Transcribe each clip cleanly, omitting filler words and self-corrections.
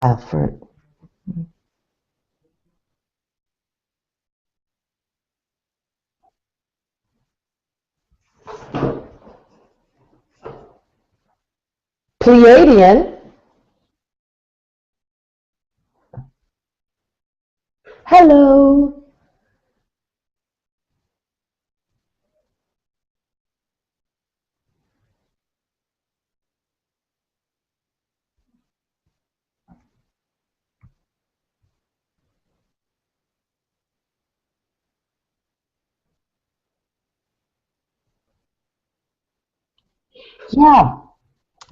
Alfred. Pleiadian. Hello. Yeah,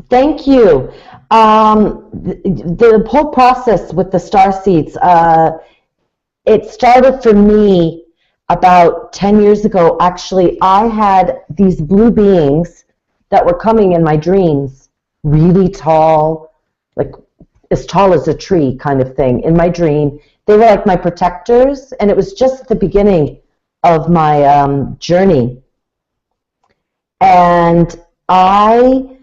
thank you. The whole process with the star seeds, it started for me about 10 years ago. Actually, I had these blue beings that were coming in my dreams, really tall, like as tall as a tree kind of thing in my dream. They were like my protectors, and it was just the beginning of my journey. And I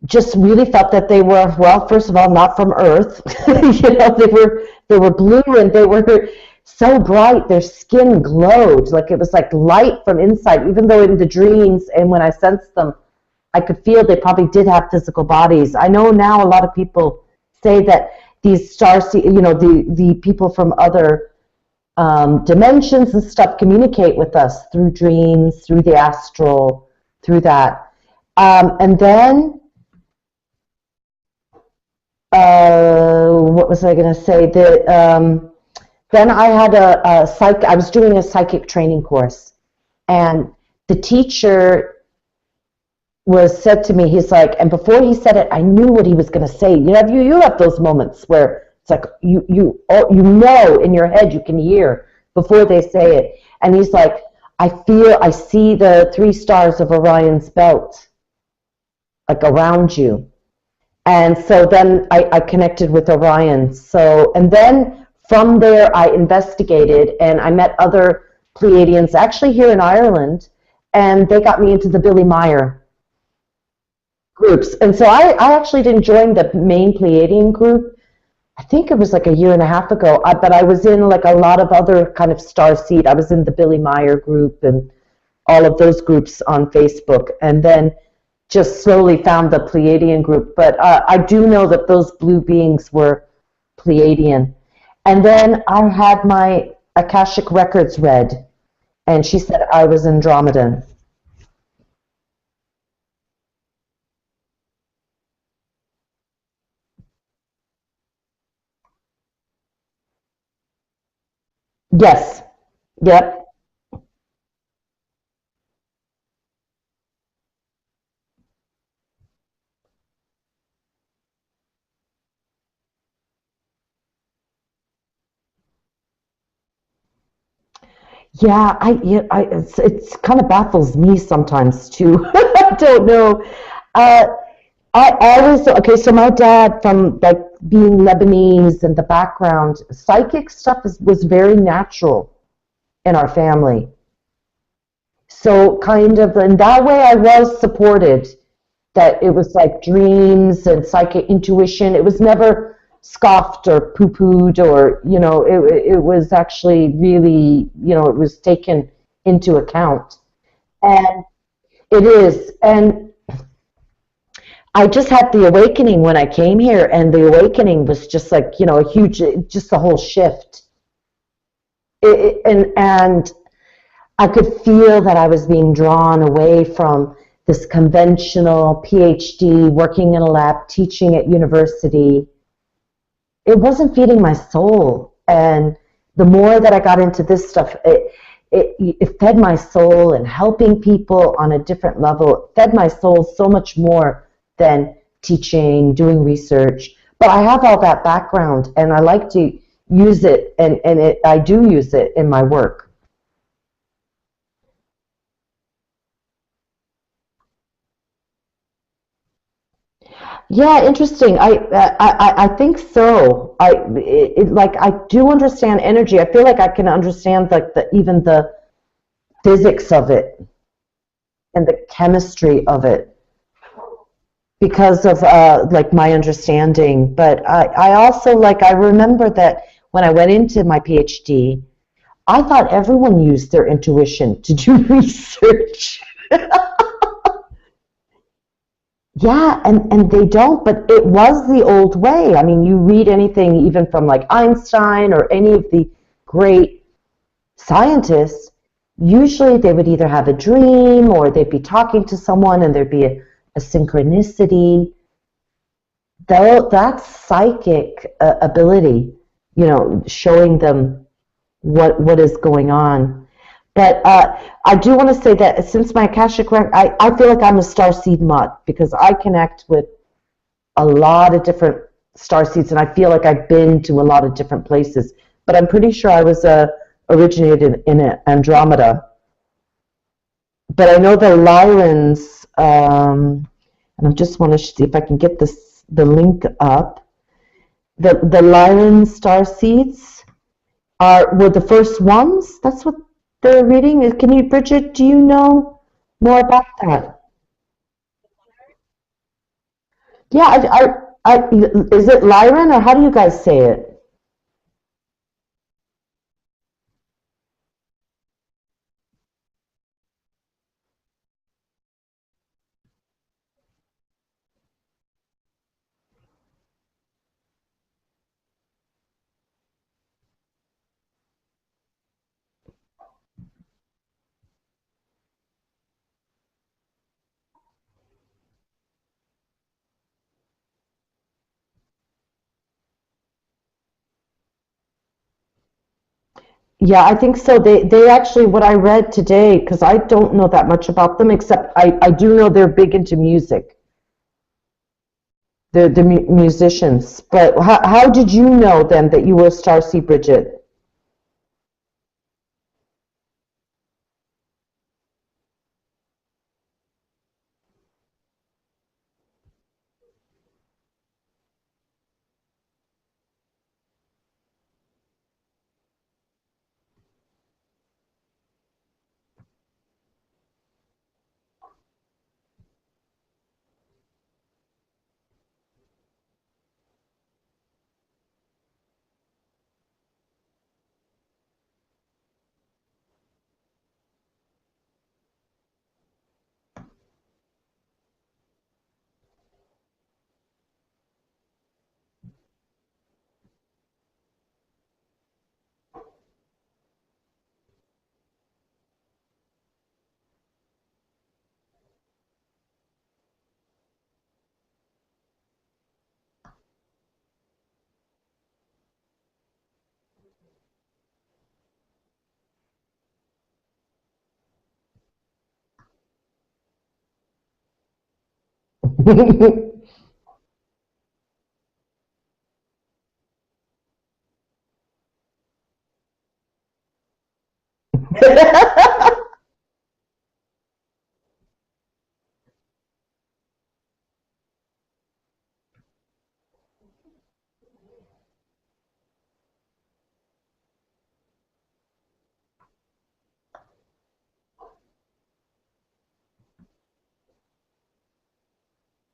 just really felt that they were, well, first of all, not from Earth. They were blue, and they were so bright. Their skin glowed like it was like light from inside. Even though in the dreams and when I sensed them, I could feel they probably did have physical bodies. I know now a lot of people say that these the people from other dimensions and stuff communicate with us through dreams, through the astral, through that. And then what was I going to say? Then I had I was doing a psychic training course, and the teacher was said to me, he's like, and before he said it, I knew what he was going to say. You have those moments where it's like you in your head, you can hear before they say it, and he's like, I see the 3 stars of Orion's belt, like around you. And so then I connected with Orion. So, and then from there I investigated, and I met other Pleiadians actually here in Ireland, and they got me into the Billy Meyer groups. And so I actually didn't join the main Pleiadian group. I think it was like a year and a half ago, but I was in like a lot of other kind of Starseed. I was in the Billy Meyer group and all of those groups on Facebook, and then just slowly found the Pleiadian group. But I do know that those blue beings were Pleiadian. And then I had my Akashic records read, and she said I was Andromedan. Yes. Yep. Yeah, it's kind of baffles me sometimes too. I don't know. Uh, I always, okay, so my dad, from like being Lebanese and the background, psychic stuff was very natural in our family. So kind of in that way I was supported, that it was like dreams and psychic intuition. It was never scoffed or poo-pooed, or, it was actually really, it was taken into account. And it is. And I just had the awakening when I came here, and the awakening was just like, a huge, just a whole shift. And I could feel that I was being drawn away from this conventional PhD, working in a lab, teaching at university. It wasn't feeding my soul. And the more that I got into this stuff, it fed my soul, and helping people on a different level. It fed my soul so much more than teaching, doing research. But I have all that background, and I like to use it, and I do use it in my work. Yeah, interesting. I think so. Like I do understand energy. I feel like I can understand like even the physics of it and the chemistry of it. because of like my understanding. But I also like I remember that when I went into my PhD, I thought everyone used their intuition to do research. Yeah, and they don't, but it was the old way. I mean, you read anything even from like Einstein or any of the great scientists, usually they would either have a dream or they'd be talking to someone and there'd be a synchronicity. Though that's psychic ability, showing them what is going on. But I do want to say that since my Akashic record, I feel like I'm a starseed mutt because I connect with a lot of different starseeds, and I feel like I've been to a lot of different places. But I'm pretty sure I was originated in Andromeda. But I know the Lyrans, and I just want to see if I can get the link up. The Lyran starseeds were the first ones. That's what they're reading. Can you, Bridget? Do you know more about that? Yeah, is it Lyran or how do you guys say it? Yeah, I think so. They actually, what I read today, because I don't know that much about them, except I do know they're big into music. They're the musicians. But how did you know then that you were a Starseed, Bridget?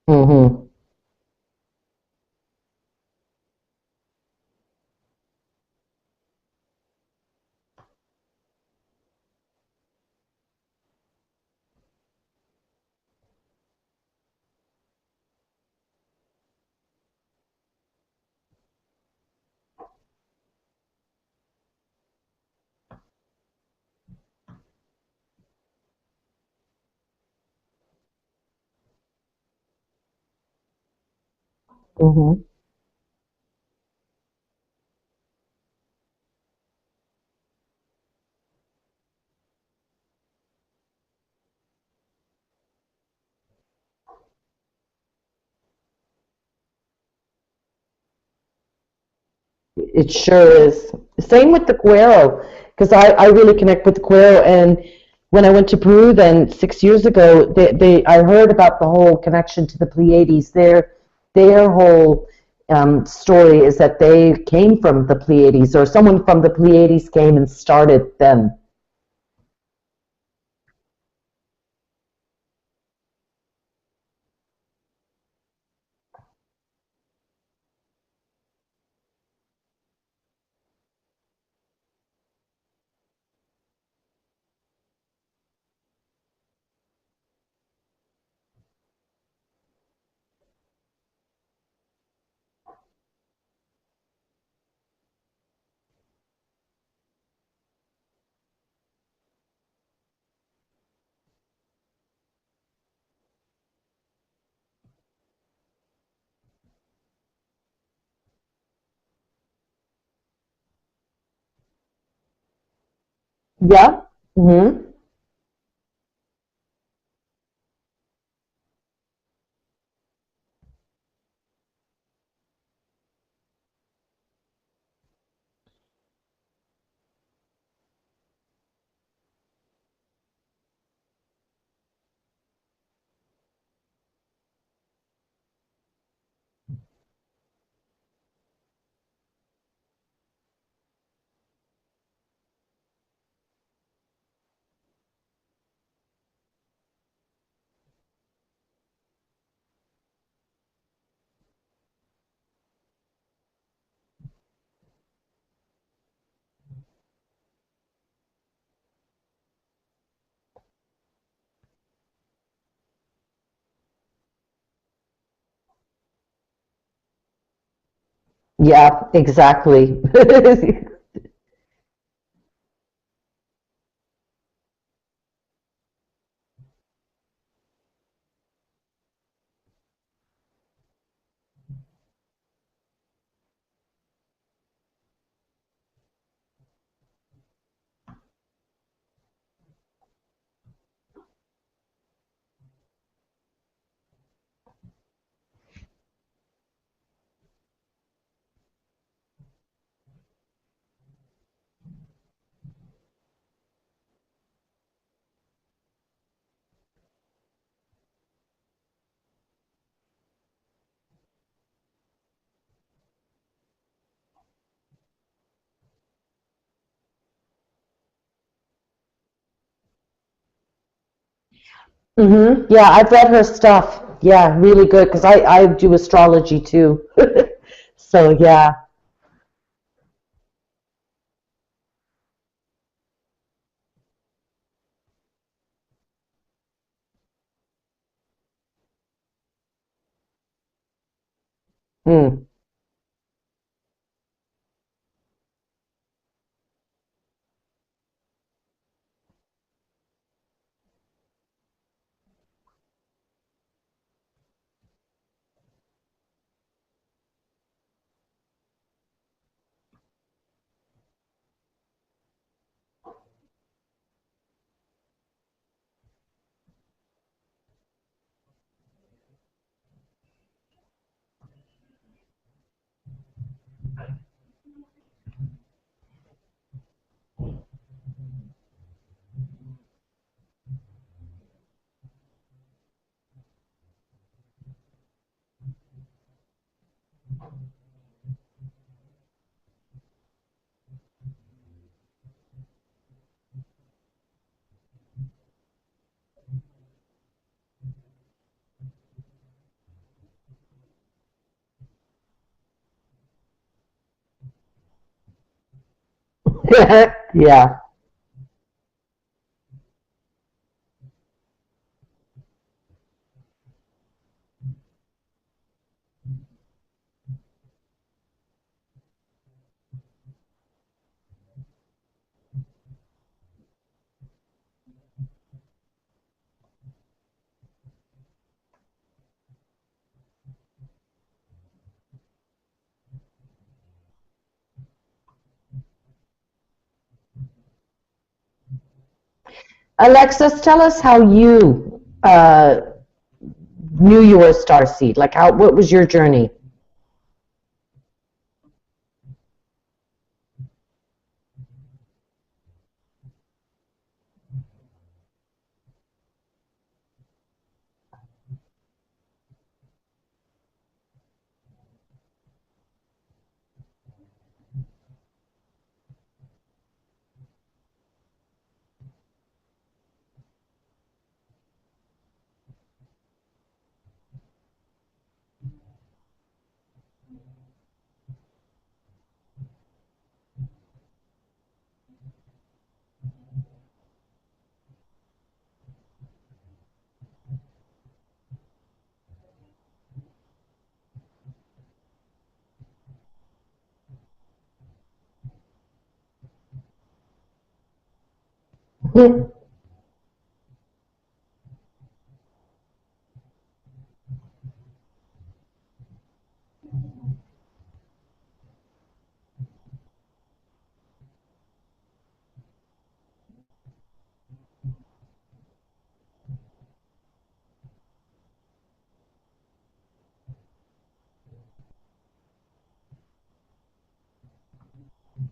Hmm. Hmm. It sure is. Same with the Cuero, because I really connect with the Cuero. And when I went to Peru then 6 years ago, I heard about the whole connection to the Pleiades. Their whole story is that they came from the Pleiades, or someone from the Pleiades came and started them. Yeah. Hmm. Yeah, exactly. Yeah, I've read her stuff. Yeah, really good because I do astrology too. So yeah. Mm. Yeah. Alexis, tell us how you knew you were a star seed. Like how what was your journey?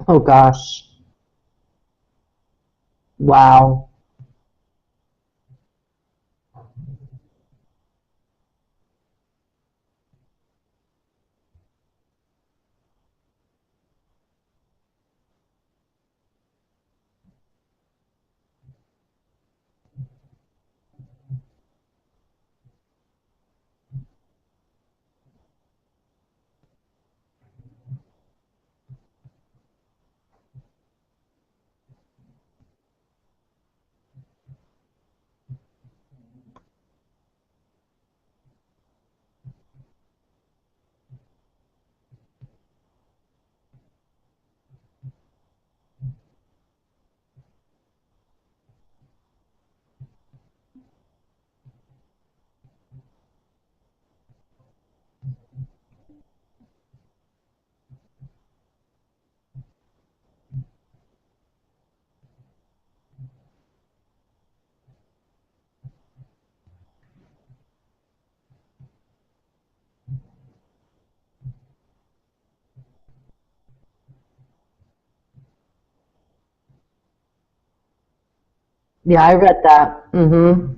Oh gosh. Wow. Yeah, I read that. Mm-hmm.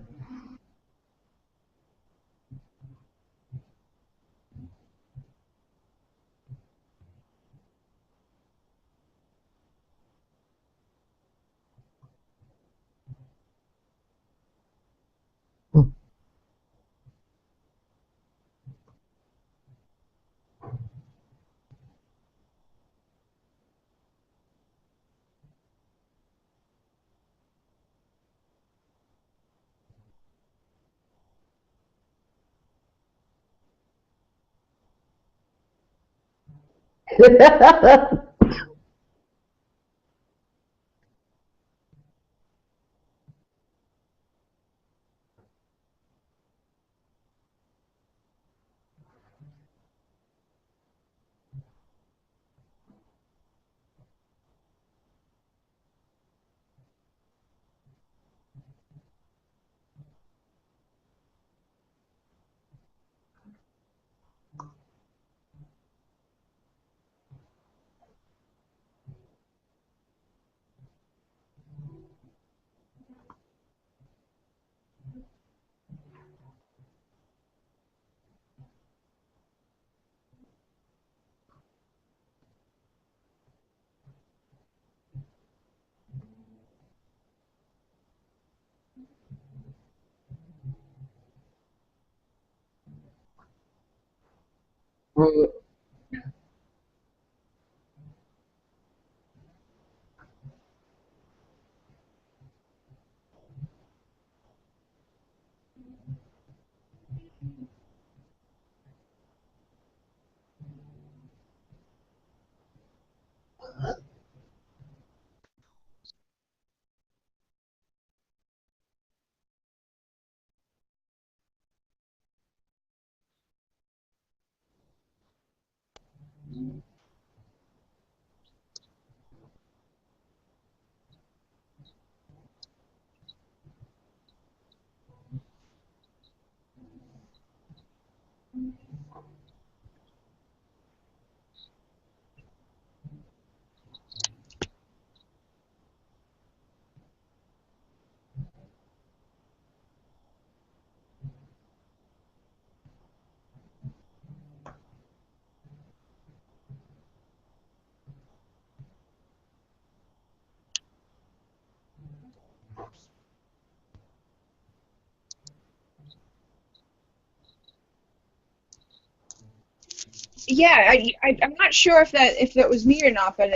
Yeah, I'm not sure if that was me or not, but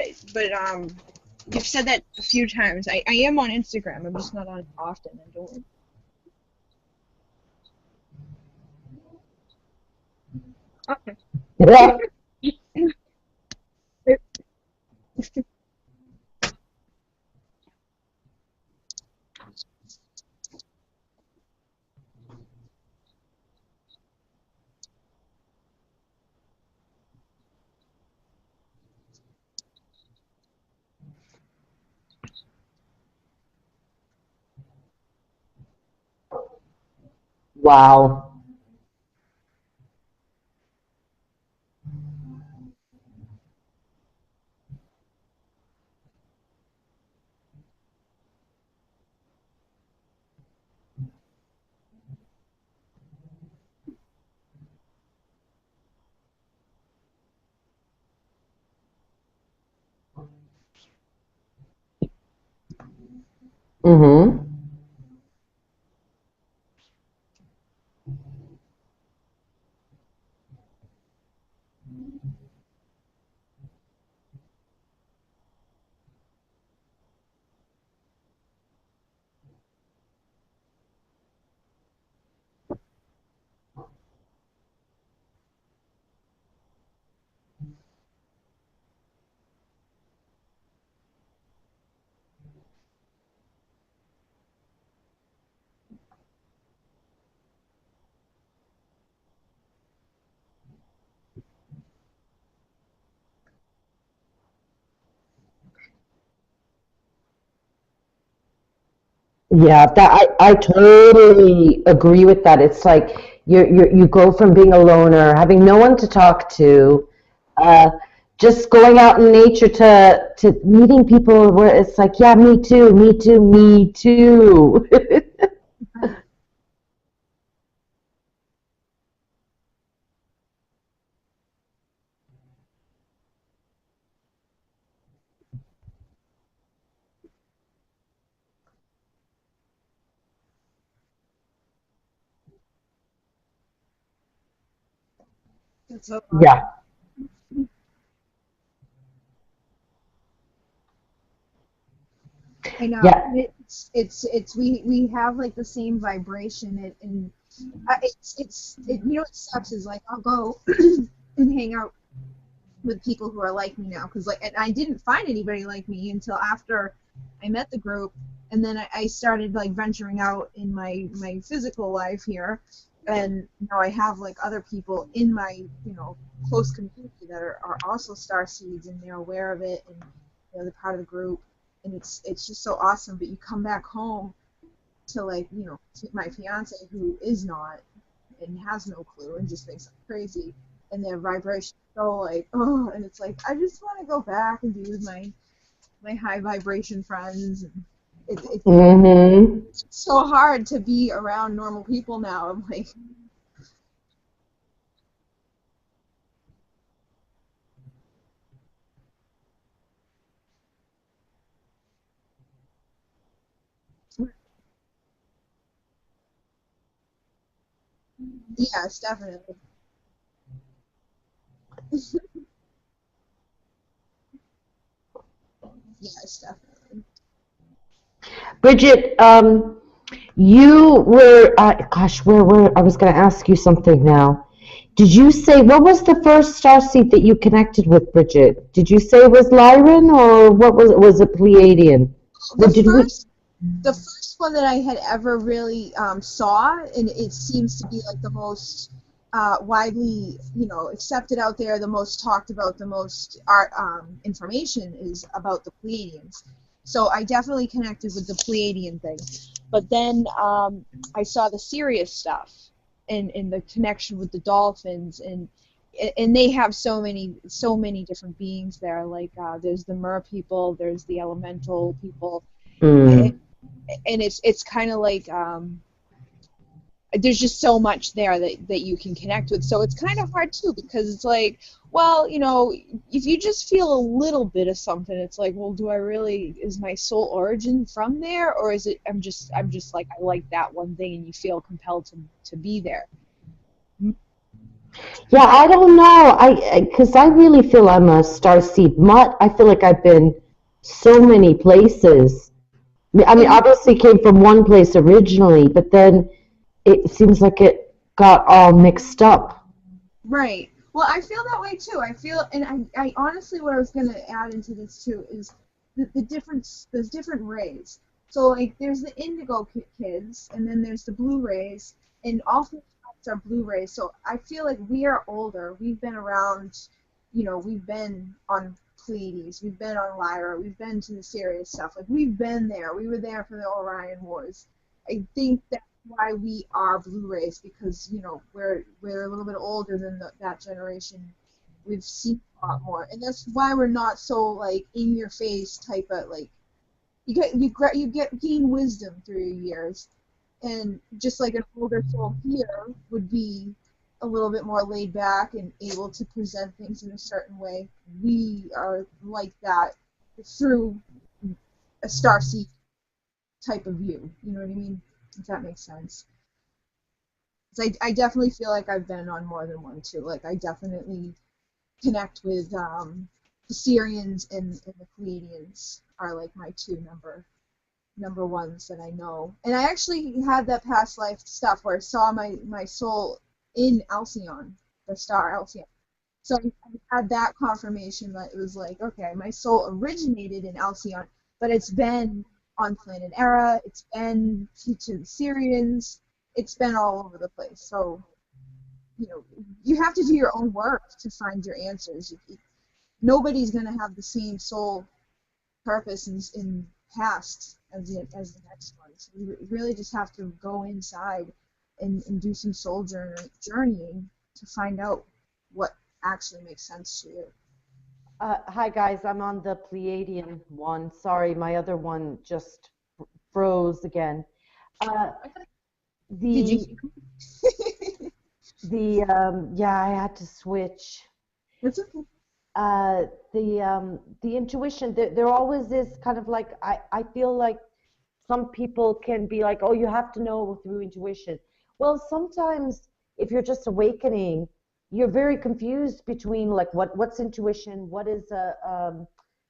you've said that a few times. I am on Instagram. I'm just not on it often. I don't. Okay. Yeah. Wow. Mm-hmm. Yeah, I totally agree with that. It's like you go from being a loner, having no one to talk to, uh, just going out in nature to meeting people where it's like, yeah, me too, me too, me too. Right. That's so Yeah, awesome. I know. yeah, It's we have like the same vibration and you know what sucks is like I'll go and hang out with people who are like me now because like and I didn't find anybody like me until after I met the group and then I started like venturing out in my physical life here and now I have like other people in my close community that are also star seeds and they're aware of it and they're part of the group and it's just so awesome but you come back home to like to my fiance who is not and has no clue and just thinks I'm crazy. And their vibration so like, oh, and it's like I just want to go back and be with my high vibration friends. And it's mm-hmm. so hard to be around normal people now. I'm like, yes, definitely, yes, definitely. Bridget, you were, gosh, where, I was going to ask you something now. Did you say, what was the first starseed that you connected with, Bridget? Did you say it was Lyran or what was it? Was it Pleiadian? The What did we? first the first one that I had ever really saw, and it seems to be like the most widely, accepted out there, the most talked about, the most art information is about the Pleiadians. So I definitely connected with the Pleiadian thing. But then I saw the serious stuff and the connection with the dolphins and they have so many different beings there. Like there's the mer people, there's the elemental people, Mm. and it's kind of like there's just so much there that you can connect with. So it's kind of hard too because it's like, well, if you just feel a little bit of something, it's like, well, do I really? Is my soul origin from there, or is it? I'm just like I like that one thing, and you feel compelled to be there. Yeah, I don't know. Because I really feel I'm a starseed mutt. I feel like I've been so many places. I mean, And obviously came from one place originally, but then it seems like it got all mixed up. right. Well, I feel that way too. I feel, and I honestly, what I was gonna add into this too is the difference. There's different rays. So like, there's the indigo kids, and then there's the blue rays, and all three types are blue rays. So I feel like we are older. We've been around. We've been on Pleiades. We've been on Lyra. We've been to the serious stuff. Like we've been there. We were there for the Orion Wars. I think that why we are Blu-rays because we're a little bit older than that generation. We've seen a lot more, and that's why we're not so like in your face type of like you gain wisdom through your years, and just like an older soul here would be a little bit more laid back and able to present things in a certain way. We are like that through a star seed. type of view. You know what I mean? If that makes sense. I definitely feel like I've been on more than one too. Like I definitely connect with the Syrians and the Pleiadians are like my two number ones that I know. And I actually had that past life stuff where I saw my soul in Alcyon, the star Alcyon. So I had that confirmation that it was like, okay, my soul originated in Alcyon, but it's been on planet Era, it's been to the Syrians, it's been all over the place. So, you have to do your own work to find your answers. Nobody's going to have the same soul purpose in past as the next one. So you really just have to go inside and do some soul journeying to find out what actually makes sense to you. Hi guys, I'm on the Pleiadian one. Sorry, my other one just froze again. Uh, Did you? the yeah, I had to switch. It's okay. The intuition, there always is kind of like I feel like some people can be like, oh, you have to know through intuition. Well, sometimes if you're just awakening, you're very confused between like what's intuition, what is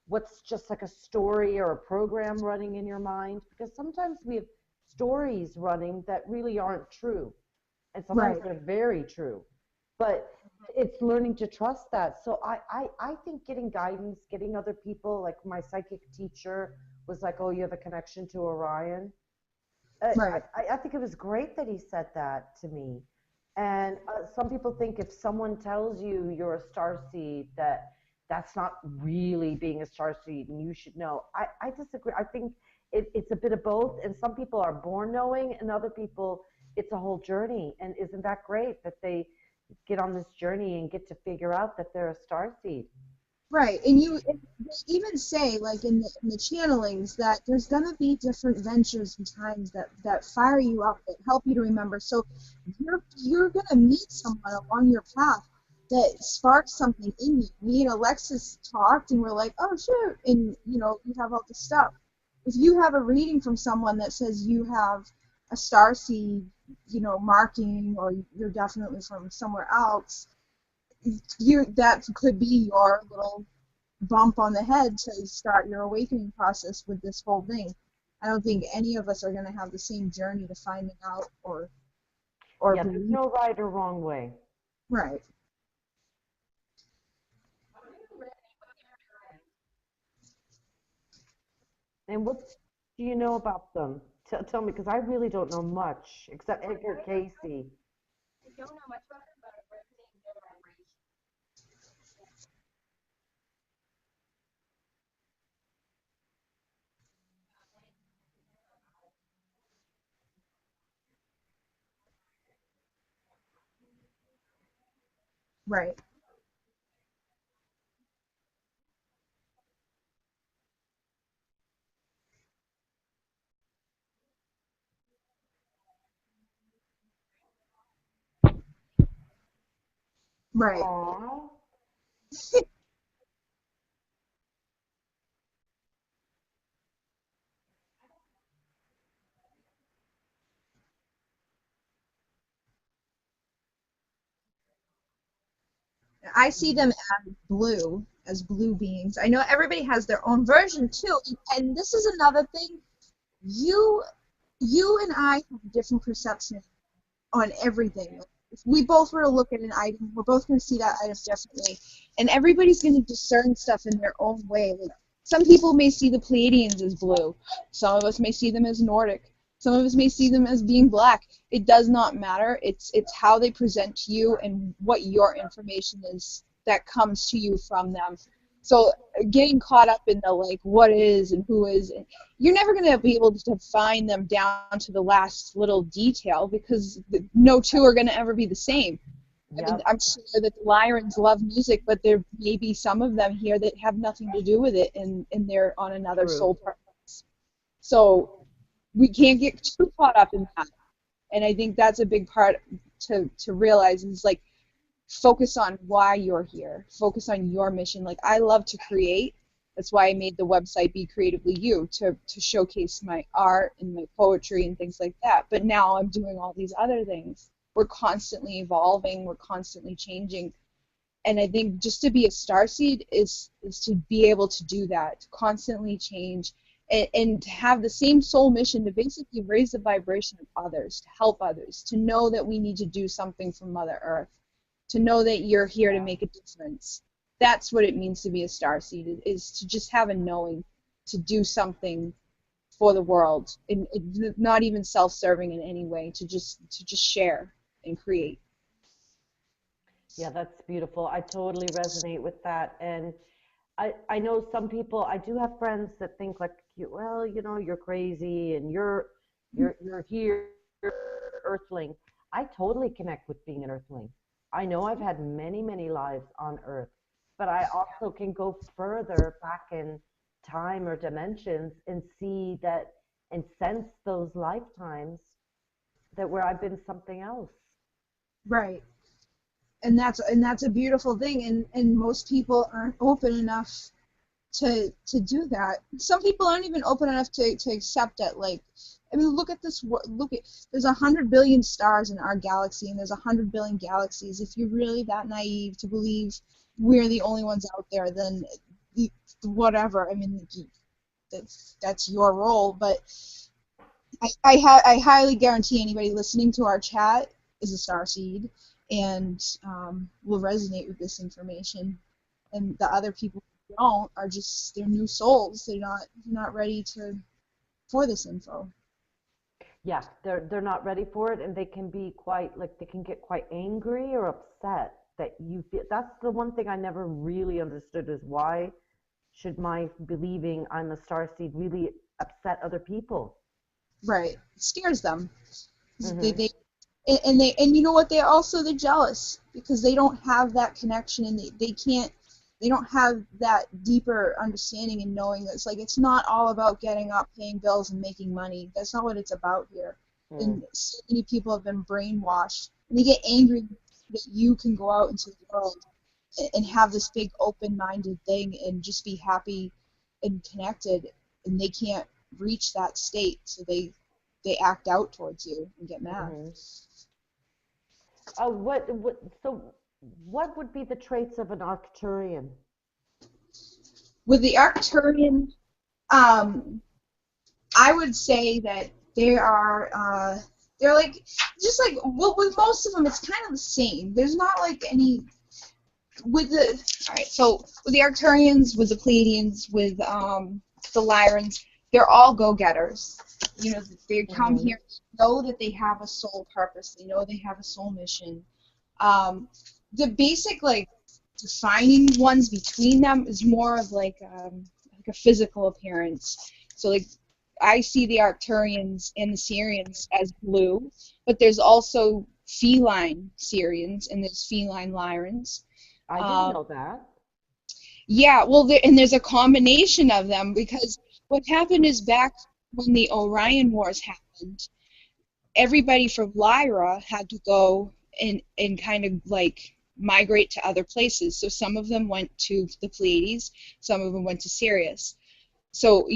what's just like a story or a program running in your mind, because sometimes we have stories running that really aren't true, and sometimes Right. they're very true, but it's learning to trust that. So I think getting guidance, getting other people, like my psychic teacher was like, oh, you have a connection to Orion. Right. I think it was great that he said that to me. And some people think if someone tells you you're a star seed, that's not really being a star seed and you should know. I disagree. I think it's a bit of both. And some people are born knowing, and other people, it's a whole journey. And isn't that great that they get on this journey and get to figure out that they're a star seed? Right, and they even say, like in the channelings, that there's gonna be different ventures and times that fire you up, that help you to remember. So you're gonna meet someone along your path that sparks something in you. Me and Alexis talked, and we're like, oh shoot, and you have all this stuff. If you have a reading from someone that says you have a star seed, marking, or you're definitely from somewhere else, that could be your little bump on the head to start your awakening process with this whole thing. I don't think any of us are going to have the same journey to finding out or Yeah, there's believe. no right or wrong way. Right. And what do you know about them? Tell me, because I really don't know much except Edgar Casey. Right. Right. Aww. I see them as blue beings. I know everybody has their own version too, and this is another thing. You you and I have a different perception on everything. If we both were to look at an item, we're both going to see that item differently, and everybody's going to discern stuff in their own way. Like some people may see the Pleiadians as blue, some of us may see them as Nordic, some of us may see them as being black. It does not matter. It's how they present to you and what your information is that comes to you from them. So getting caught up in the like what is and who is, you're never going to be able to find them down to the last little detail because no two are going to ever be the same. I mean, Yep. I'm sure that the Lyrans love music, but there may be some of them here that have nothing to do with it, and they're on another True. soul purpose. So we can't get too caught up in that. And I think that's a big part to realize is like focus on why you're here. Focus on your mission. Like I love to create. That's why I made the website Be Creatively You, to showcase my art and my poetry and things like that. But now I'm doing all these other things. We're constantly evolving, we're constantly changing. And I think just to be a starseed is to be able to do that, to constantly change, and to have the same soul mission to basically raise the vibration of others, to help others, to know that we need to do something for Mother Earth, to know that you're here to Yeah. make a difference. That's what it means to be a starseed, is to just have a knowing, to do something for the world, and not even self-serving in any way, to just share and create. Yeah, that's beautiful. I totally resonate with that. And I know some people, I do have friends that think like, well, you're crazy and you're here, earthling. I totally connect with being an earthling. I know I've had many, many lives on Earth, but I also can go further back in time or dimensions and see that and sense those lifetimes that where I've been something else. Right. And that's a beautiful thing, and most people aren't open enough to do that. Some people aren't even open enough to accept it. Like, I mean, look at this. Look at, there's 100 billion stars in our galaxy, and there's 100 billion galaxies. If you're really that naive to believe we're the only ones out there, then whatever. I mean, that's your role. But I highly guarantee anybody listening to our chat is a starseed, and will resonate with this information. And the other people who don't are just, they're new souls. They're not ready to for this info. Yeah, they're not ready for it, and they can be quite like they can get quite angry or upset that you feel. That's the one thing I never really understood is why should my believing I'm a starseed really upset other people? Right. It scares them. They, Hmm. they and you know what, they're jealous because they don't have that connection, and they can't, they don't have that deeper understanding and knowing that it's not all about getting up, paying bills, and making money. That's not what it's about here. Mm. And so many people have been brainwashed, and they get angry that you can go out into the world and have this big open-minded thing and just be happy and connected, and they can't reach that state, so they act out towards you and get mad. Hmm. So what would be the traits of an Arcturian? With the Arcturian, um, I would say that they are they're like, just like, well, with most of them it's kind of the same. There's not like any with the, all right, so with the Arcturians, with the Pleiadians, with the Lyrans, they're all go-getters. You know, they come Hmm. here, know that they have a soul purpose, they know they have a soul mission. Um, the basic, like, defining ones between them is more of like a physical appearance. So like, I see the Arcturians and the Syrians as blue, but there's also feline Syrians and there's feline Lyrans. I didn't Um, know that. yeah, well, and there's a combination of them, because what happened is, back when the Orion Wars happened, everybody from Lyra had to go and kind of like migrate to other places. So some of them went to the Pleiades, some of them went to Sirius. So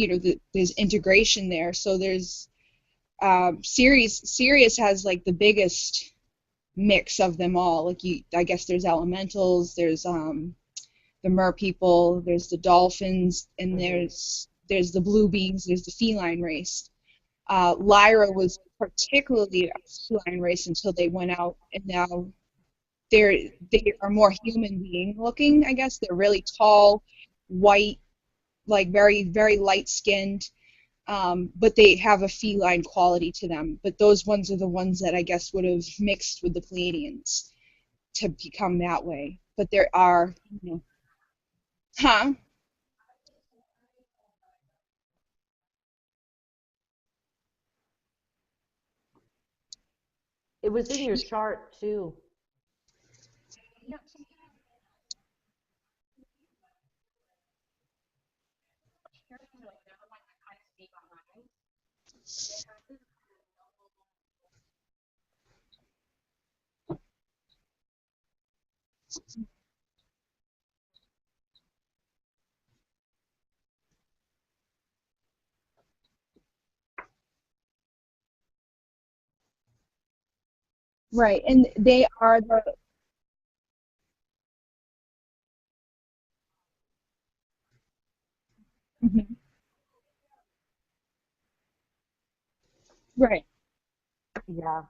there's integration there. So there's Sirius has like the biggest mix of them all. Like, I guess there's elementals, there's the mer people, there's the dolphins, and Hmm. there's the blue beings, there's the feline race. Lyra was particularly a feline race until they went out, and now they are more human being looking. I guess they're really tall, white, like very very light skinned, but they have a feline quality to them. But those ones are the ones that I guess would have mixed with the Pleiadians to become that way. But there are, huh? It was in your chart too. Right, and they are the mhm, right. Yeah.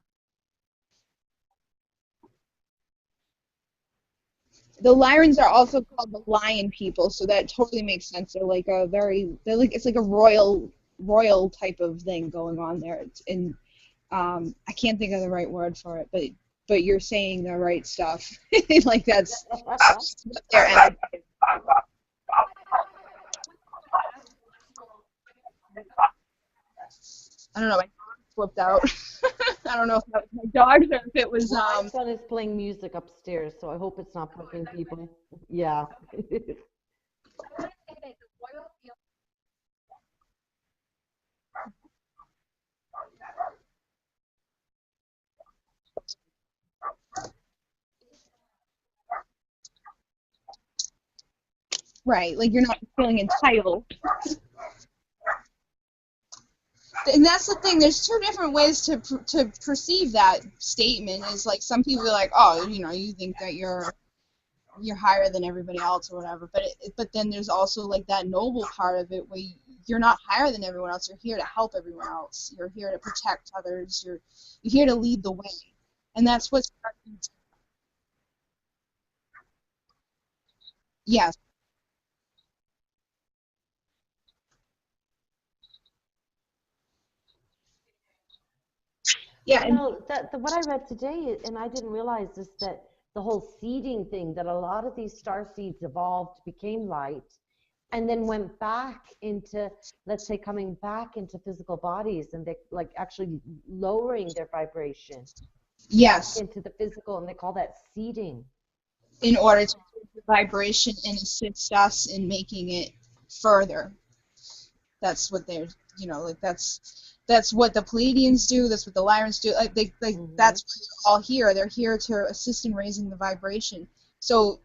The Lyrans are also called the Lion People, so that totally makes sense. They're like it's like a royal type of thing going on there. And I can't think of the right word for it, but you're saying the right stuff. Like that's what their energy. I don't know. My dog flipped out. I don't know if that was my dog or if it was Well, my son is playing music upstairs, so I hope it's not poking people. Yeah. right. Like you're not feeling entitled. And that's the thing. There's two different ways to perceive that statement. Is like some people are like, oh, you think that you're higher than everybody else or whatever. But then there's also like that noble part of it where you're not higher than everyone else. You're here to help everyone else. You're here to protect others. You're here to lead the way. And that's what's yes, yeah, Well, and no, what I read today, and I didn't realize is that the whole seeding thing, that a lot of these star seeds evolved, became light, and then went back into, let's say, coming back into physical bodies, and they like actually lowering their vibration back yes, into the physical, and they call that seeding. in order to raise the vibration and assist us in making it further. That's what they're, like that's what the Pleiadians do. That's what the Lyrans do. Hmm. That's what they're all here. They're here to assist in raising the vibration. So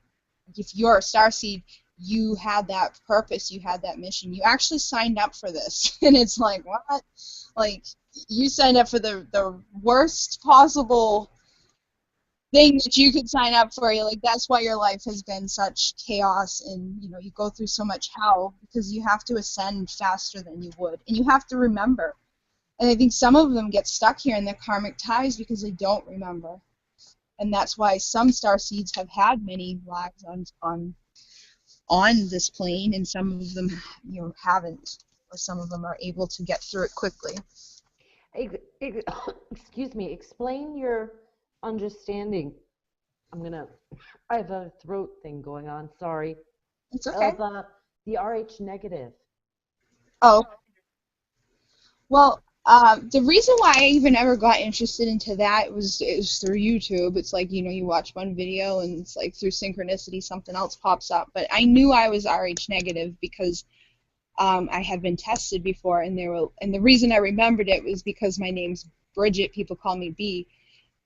if you're a starseed, you had that purpose, you had that mission. You actually signed up for this, and it's like what? Like you signed up for the worst possible thing that you could sign up for. You're like that's why your life has been such chaos, and you go through so much hell because you have to ascend faster than you would, and you have to remember. And I think some of them get stuck here in their karmic ties because they don't remember, and that's why some star seeds have had many lives on this plane, and some of them haven't, or some of them are able to get through it quickly. Excuse me, explain your understanding. I'm gonna, I have a throat thing going on, sorry, It's okay. of the RH negative. Oh, well, the reason why I even ever got interested into that was it was through YouTube. It's like you watch one video and it's like through synchronicity something else pops up. But I knew I was RH negative because I had been tested before, and the reason I remembered it was because my name's Bridget. People call me B,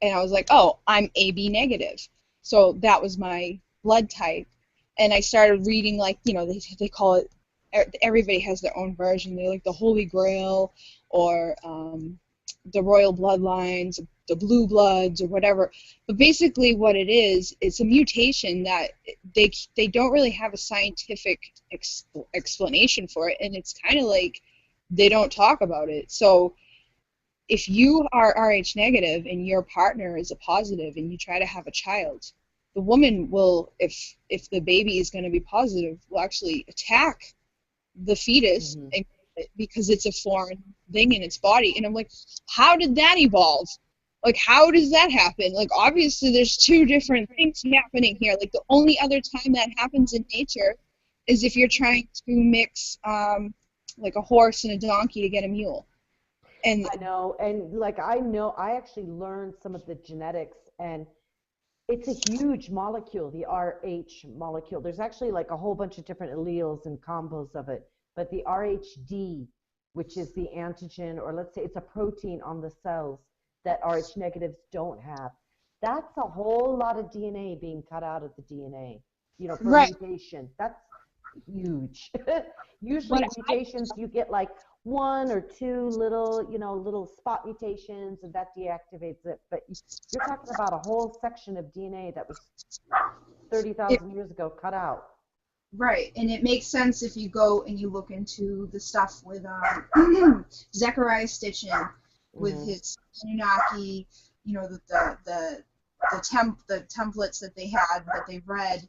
and I was like, oh, I'm AB negative. So that was my blood type. And I started reading, like, they call it, everybody has their own version. They like the Holy Grail or the Royal Bloodlines, the Blue Bloods, or whatever. But basically, what it is, it's a mutation that they don't really have a scientific explanation for it. And it's kind of like they don't talk about it. So if you are Rh negative and your partner is a positive and you try to have a child, the woman will, if the baby is going to be positive, will actually attack the fetus Hmm. and, because it's a foreign thing in its body. And I'm like, how did that evolve? Like, how does that happen? Like, obviously, there's two different things happening here. Like, the only other time that happens in nature is if you're trying to mix, like a horse and a donkey to get a mule. And I know, and like I know, I actually learned some of the genetics, and it's a huge molecule, the RH molecule. There's actually like a whole bunch of different alleles and combos of it, but the RHD, which is the antigen, or let's say it's a protein on the cells that RH negatives don't have. That's a whole lot of DNA being cut out of the DNA, for right, mutation. That's huge. Usually what I mutations, you get like one or two little, little spot mutations, and that deactivates it. But you're talking about a whole section of DNA that was It, 30,000 years ago cut out. right, and it makes sense if you go and you look into the stuff with Zechariah Stitchin, with Hmm. his Anunnaki, the templates that they had that they read.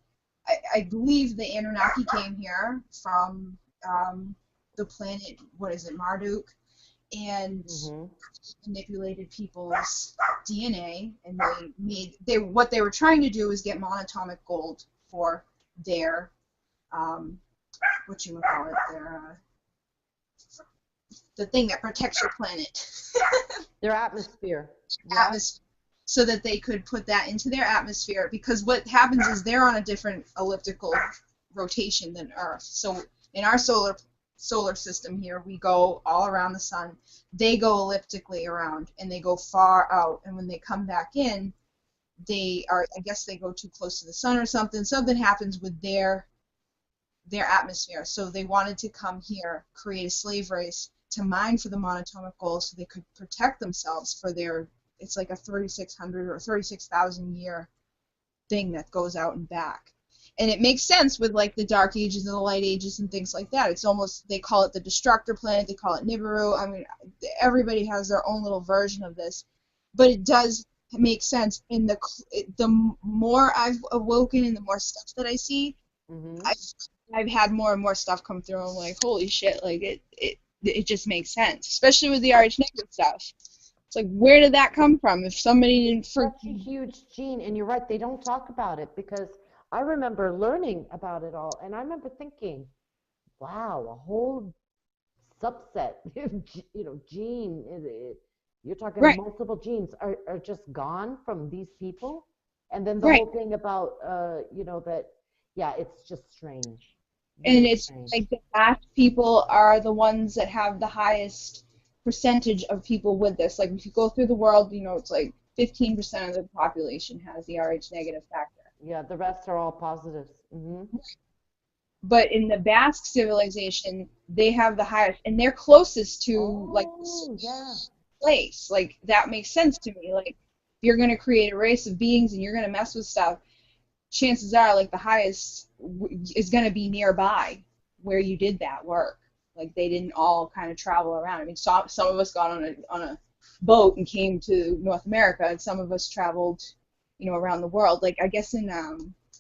I believe the Anunnaki came here from the planet, what is it, Marduk, and Hmm. manipulated people's DNA, and what they were trying to do is get monatomic gold for their what you call it, their the thing that protects your planet. Their atmosphere. Yeah. Atmosphere, so that they could put that into their atmosphere, because what happens is they're on a different elliptical rotation than Earth. So in our solar system here, we go all around the sun. They go elliptically around, and they go far out, and when they come back in, I guess they go too close to the sun or something. Something happens with their atmosphere. So they wanted to come here, create a slave race to mine for the monatomic gold so they could protect themselves for it's like a 3,600 or 36,000 year thing that goes out and back. And it makes sense with like the Dark Ages and the Light Ages and things like that. It's almost, they call it the Destructor Planet, they call it Nibiru. I mean, everybody has their own little version of this. But it does make sense. And the more I've awoken and the more stuff that I see, Hmm. I've had more and more stuff come through. I'm like, holy shit! Like it just makes sense, especially with the RH negative stuff. It's like, where did that come from? If somebody It's didn't such a huge gene, and you're right, they don't talk about it because I remember learning about it all, and I remember thinking, wow, a whole subset, gene, you're talking right, multiple genes are just gone from these people. And then the right, whole thing about, that, yeah, it's just strange, and very it's strange. like the last people are the ones that have the highest percentage of people with this. Like if you go through the world, it's like 15% of the population has the RH negative factor. Yeah, the rest are all positives. Hmm. But in the Basque civilization, they have the highest, and they're closest to like this Oh, yeah. place. Like that makes sense to me. Like if you're gonna create a race of beings and you're gonna mess with stuff, chances are like the highest is gonna be nearby where you did that work. Like they didn't all kind of travel around. I mean, some of us got on a boat and came to North America, and some of us traveled, around the world. Like I guess in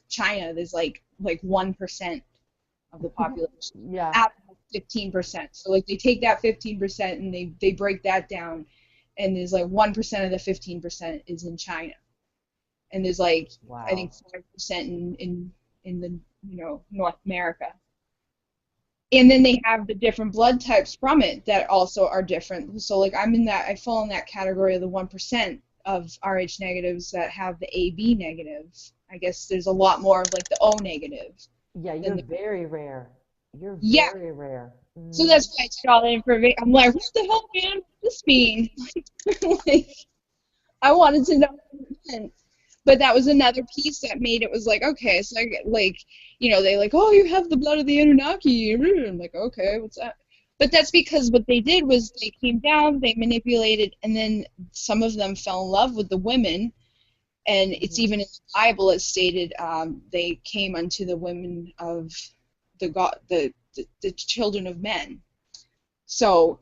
China, there's like 1% of the population Yeah. out of 15%. So like they take that 15% and they break that down, and there's like 1% of the 15% is in China, and there's like I think Wow. 5% in the North America. And then they have the different blood types from it that also are different. So like I fall in that category of the 1% of RH negatives that have the AB negative. I guess there's a lot more of like the O negative Yeah, than you're the very rare. You're yeah. very rare. So Hmm. that's why I did all that information. I'm like, what the hell, man? What does this mean? Like, I wanted to know what it meant. But that was another piece that made it was like, okay, so they like, oh, you have the blood of the Anunnaki. I'm like, okay, what's that? But that's because what they did was they came down, they manipulated, and then some of them fell in love with the women. And it's Hmm. even in the Bible, it's stated they came unto the women of the God, the children of men. So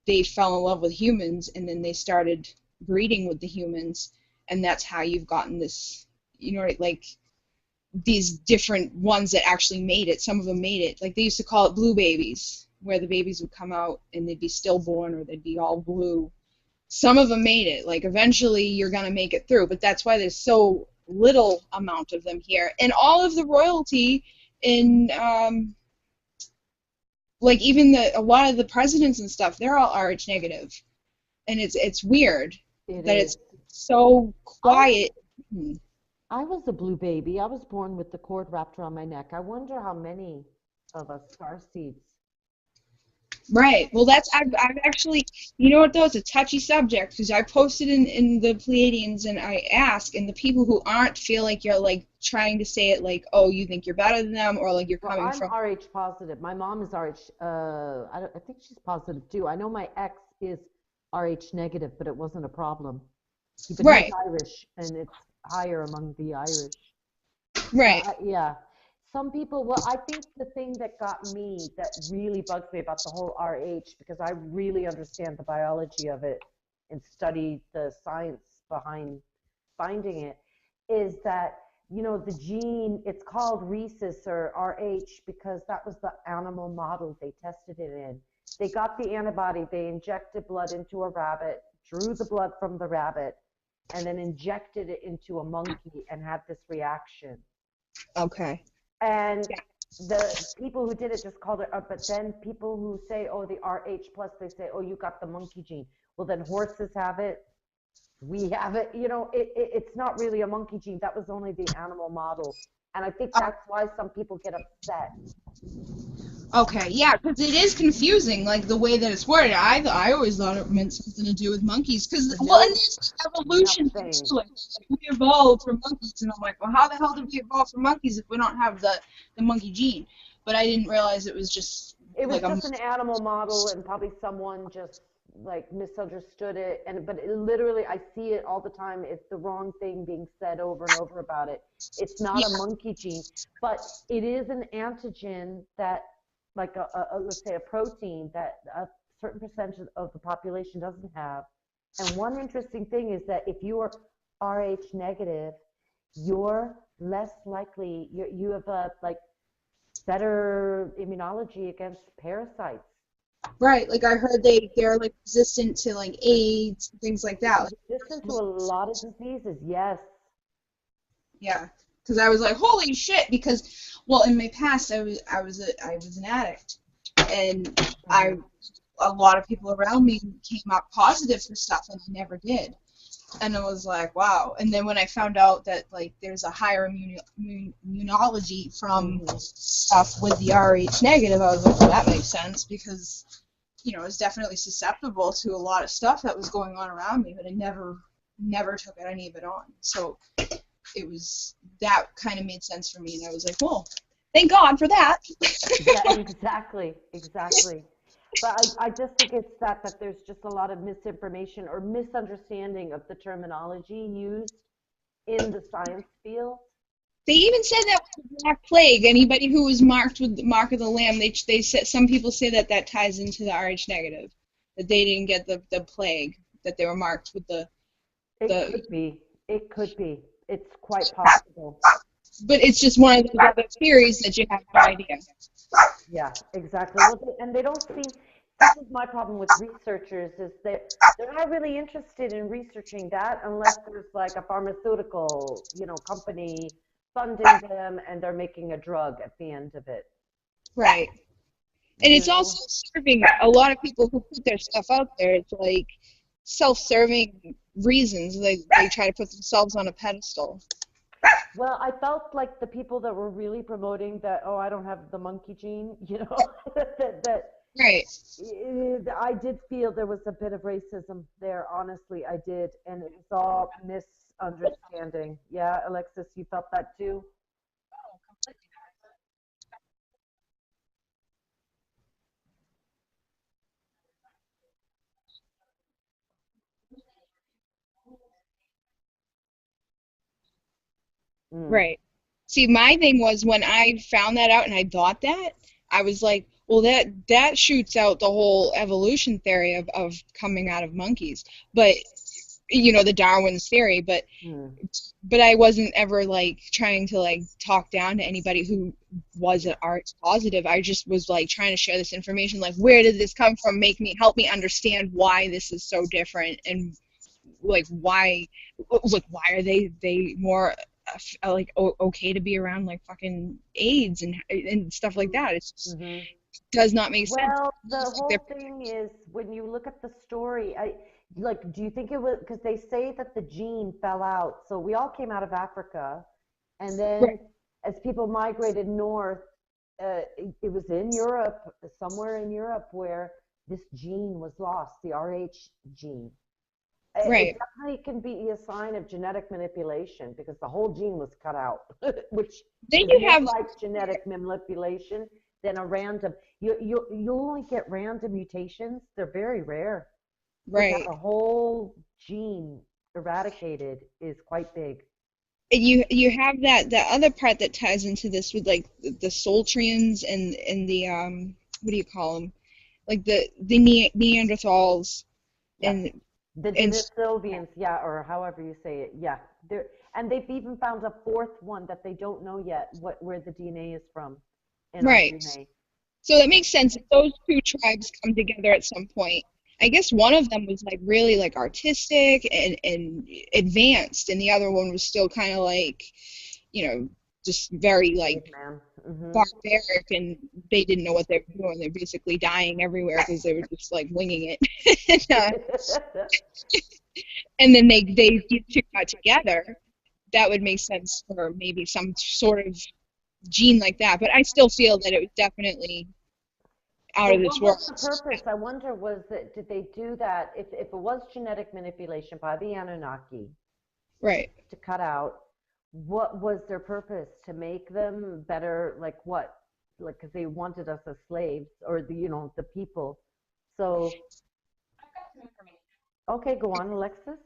they fell in love with humans, and then they started breeding with the humans, and that's how you've gotten this, like these different ones that actually made it. Some of them made it. Like they used to call it blue babies, where the babies would come out and they'd be stillborn or they'd be all blue. Some of them made it. Like eventually you're gonna make it through, but that's why there's so little amount of them here, and all of the royalty in like even a lot of the presidents and stuff, they're all RH negative, and it's weird It that is. it's so I was quiet. I was a blue baby. I was born with the cord wrapped around my neck. I wonder how many of us starseeds Right. Well, I've actually, you know what though, it's a touchy subject because I posted in the Pleiadians and I ask, and the people who aren't feel like you're like trying to say it like, oh, you think you're better than them, or like you're Well, coming I'm from. Rh positive. My mom is Rh. I think she's positive too. I know my ex is Rh negative, but it wasn't a problem. But he's Right. Irish, and it's higher among the Irish. So Right. yeah, some people. Well, I think the thing that got me, that really bugs me about the whole Rh, because I really understand the biology of it and study the science behind finding it, is that the gene, it's called rhesus or Rh because that was the animal model they tested it in. They got the antibody, they injected blood into a rabbit, drew the blood from the rabbit, and then injected it into a monkey and had this reaction. Okay. And Yeah. the people who did it just called it, but then people who say, oh, the Rh plus, they say, oh, you got the monkey gene. Well, then horses have it, we have it. It's not really a monkey gene. That was only the animal model. And I think that's why some people get upset. Okay, yeah, because it is confusing, like the way that it's worded. I always thought it meant something to do with monkeys, because well, and No, there's the evolution thing nothing. too. Like we evolved from monkeys, and I'm like, well, how the hell did we evolve from monkeys if we don't have the monkey gene? But I didn't realize it was just It was like a. just an animal model, and probably someone just like misunderstood it. But it literally, I see it all the time. It's the wrong thing being said over and over about it. It's not Yeah. a monkey gene, but it is an antigen that, like let's say a protein that a certain percentage of the population doesn't have. And one interesting thing is that if you are Rh negative, you're less likely, you have a like better immunology against parasites. Right, like I heard they're like resistant to like AIDS, things like that. Resistant to a lot of diseases, yes. Yeah, because I was like, holy shit! Because well, in my past, I was an addict, and Hmm. a lot of people around me came up positive for stuff, and I never did. And it was like, wow. And then when I found out that like there's a higher immunology from Hmm. stuff with the Rh negative, I was like, well, that makes sense because I was definitely susceptible to a lot of stuff that was going on around me, but I never took any of it on. So it was that kind of made sense for me, and I was like, well, thank God for that. Yeah, exactly, exactly. But I just think it's that there's just a lot of misinformation or misunderstanding of the terminology used in the science field. They even said that with the Black Plague, anybody who was marked with the mark of the Lamb, they said some people say that that ties into the Rh negative, that they didn't get the plague, that they were marked with It the. could be. It could be. It's quite possible. But it's just one of those other theories that you have no idea. Yeah, exactly. Well, and they don't seem. This is my problem with researchers is that they're not really interested in researching that unless there's like a pharmaceutical, company funding them and they're making a drug at the end of it. Right. And You it's know? also serving a lot of people who put their stuff out there. It's like self-serving reasons. They try to put themselves on a pedestal. Well, I felt like the people that were really promoting that, oh, I don't have the monkey gene, that Right. I did feel there was a bit of racism there, honestly, I did, and it was all misunderstanding. Yeah, Alexis, you felt that too? Mm. Right. See, my thing was when I found that out and I thought that, I was like, well, that shoots out the whole evolution theory of coming out of monkeys. But the Darwin's theory, Mm. but I wasn't ever like trying to like talk down to anybody who was an art positive. I just was like trying to share this information, like where did this come from? Help me understand why this is so different and why are they more like okay to be around like fucking AIDS and stuff like that. It just Mm-hmm. does not make sense. Well, the It's like they're whole thing is when you look at the story, do you think it was because they say that the gene fell out? So we all came out of Africa, and then right, as people migrated north, it was in Europe, somewhere in Europe, where this gene was lost, the RH gene. It Right. definitely can be a sign of genetic manipulation because the whole gene was cut out, which Then is you more have, like genetic manipulation than a random. You only get random mutations. They're very rare, but to right. have a whole gene eradicated is quite big. And you have that other part that ties into this with like the Soltrians and the what do you call them? Like the Neanderthals Yeah, and the and Denisovians, yeah, or however you say it, yeah. And they've even found a fourth one that they don't know yet where the DNA is from in our right. DNA. So that makes sense. If those two tribes come together at some point, I guess one of them was like really like artistic and advanced, and the other one was still kind of like, you know, just very like Caveman. Hmm. barbaric, and they didn't know what they were doing. They're basically dying everywhere because they were just like winging it. And then they these two got together. That would make sense for maybe some sort of gene like that. But I still feel that it was definitely out But of this what world. was the purpose? I wonder, did they do that if it was genetic manipulation by the Anunnaki Right. to cut out, what was their purpose? To make them better, like what? Like, because they wanted us as slaves, or the people. So, okay, go on, Alexis.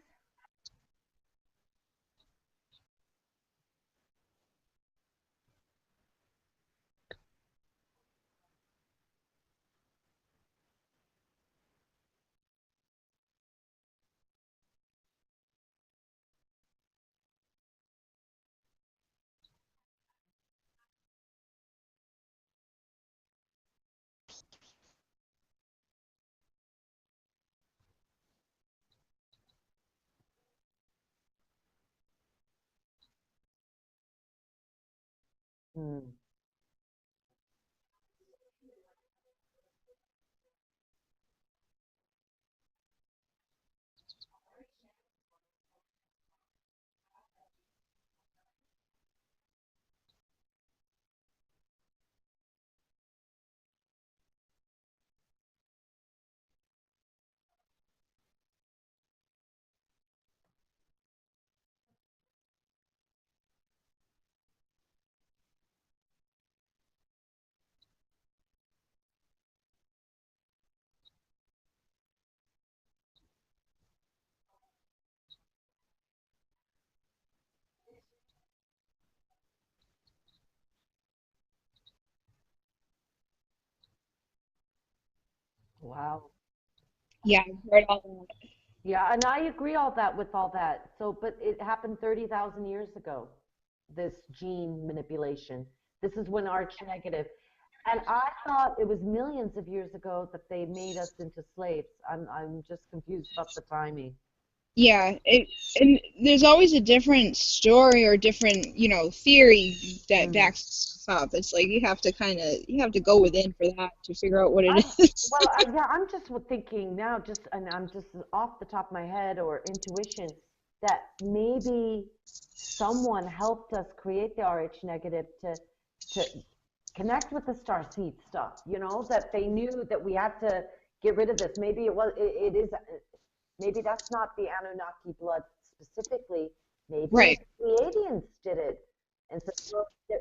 Hmm. Wow. Yeah, I've heard all that. Yeah, and I agree all that with all that. So, but it happened 30,000 years ago, this gene manipulation. This is when Arch negative. And I thought it was millions of years ago that they made us into slaves. I'm just confused about the timing. Yeah, and there's always a different story or different, theory that Hmm. backs stuff up. It's like you have to go within for that to figure out what it I'm is. well, yeah, I'm just thinking now, and I'm just off the top of my head or intuition that maybe someone helped us create the Rh negative to connect with the starseed stuff. That they knew that we had to get rid of this. Maybe it is. Maybe that's not the Anunnaki blood specifically. Maybe Right. the Pleiadians did it, and so yeah,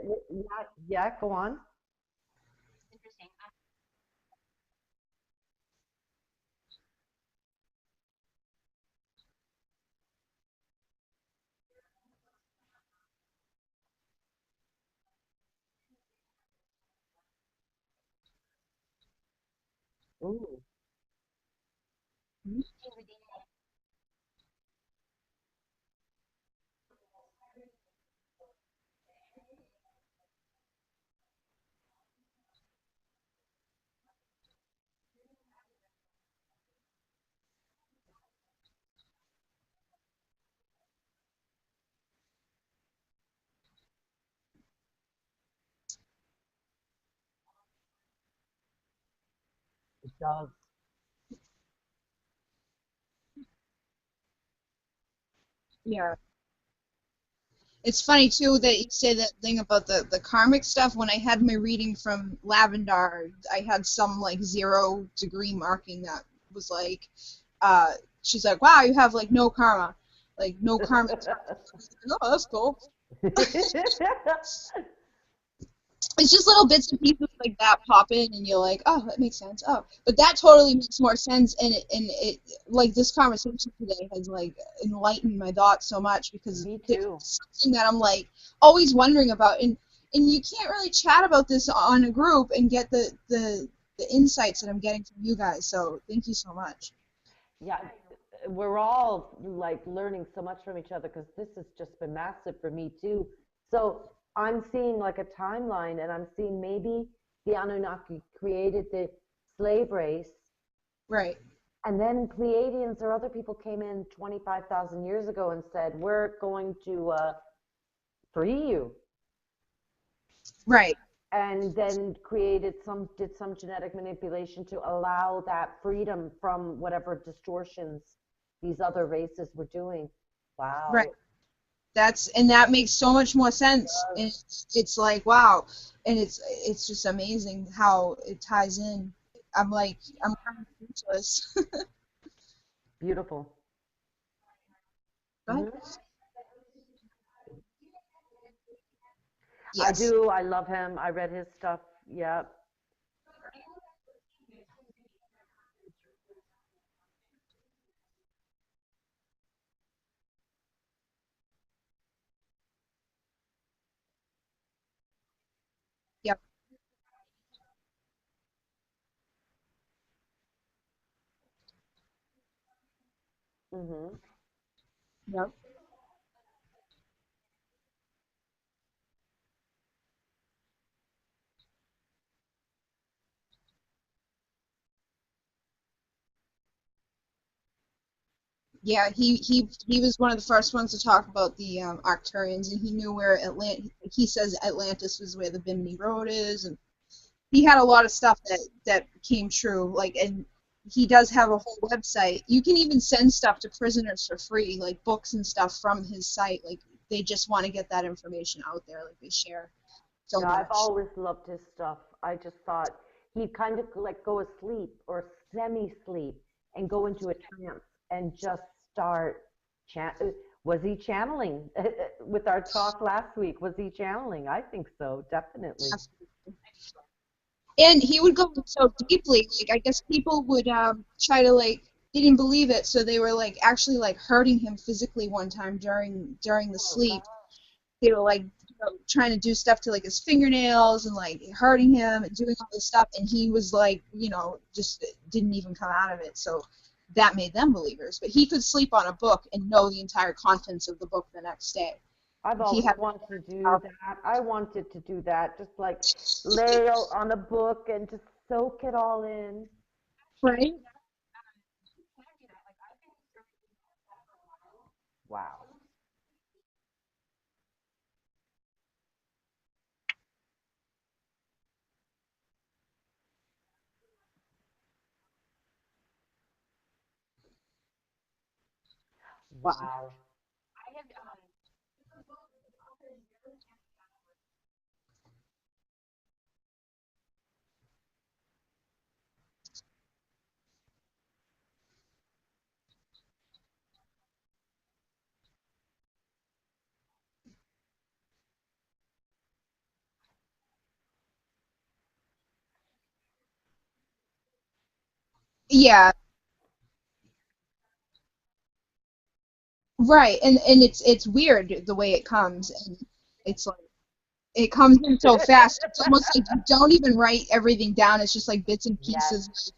yeah. Go on. Ooh, it does. Yeah. It's funny too that you say that thing about the karmic stuff. When I had my reading from Lavendar, I had some like 0 degree marking that was like, she's like, wow, you have like no karma, like no karmic stuff. Oh, that's cool. It's just little bits and pieces like that pop in, and you're like, oh, that makes sense. Oh, but that totally makes more sense, and it like this conversation today has like enlightened my thoughts so much because Me it's too. something that I'm like always wondering about, and you can't really chat about this on a group and get the insights that I'm getting from you guys. So thank you so much. Yeah, we're all like learning so much from each other because this has just been massive for me too. So I'm seeing like a timeline, and I'm seeing maybe the Anunnaki created the slave race, Right, and then Pleiadians or other people came in 25,000 years ago and said, "We're going to free you," right. and then did some genetic manipulation to allow that freedom from whatever distortions these other races were doing. Right. Wow. That makes so much more sense. And it's like wow, and it's just amazing how it ties in. I'm like I'm kind of speechless. Beautiful. Go ahead. Hmm. I Yes. do. I love him. I read his stuff. Yeah. Yep. Hmm. Yep. Yeah, he was one of the first ones to talk about the Arcturians, and he knew where He says Atlantis was where the Bimini Road is, and he had a lot of stuff that came true. Like, and he does have a whole website. You can even send stuff to prisoners for free, like books and stuff from his site. Like, they just want to get that information out there. Like, they share so Yeah, I've much. always loved his stuff. I just thought he'd kind of like go asleep or semi-sleep and go into a trance and just start chan Was he channeling? With our talk last week, was he channeling? I think so, definitely. And he would go so deeply. Like, I guess people would try to like they didn't believe it, so they were like actually like hurting him physically one time during the Oh sleep. They were like trying to do stuff to like his fingernails and like hurting him and doing all this stuff, and he was like just didn't even come out of it. So that made them believers. But he could sleep on a book and know the entire contents of the book the next day. I've He always had wanted to do that. I wanted to do that, just like lay on a book and just soak it all in. right. Wow. Wow. Yeah, right. And it's weird the way it comes, and it's like it comes in so fast. It's almost like you don't even write everything down. It's just like bits and Yes. pieces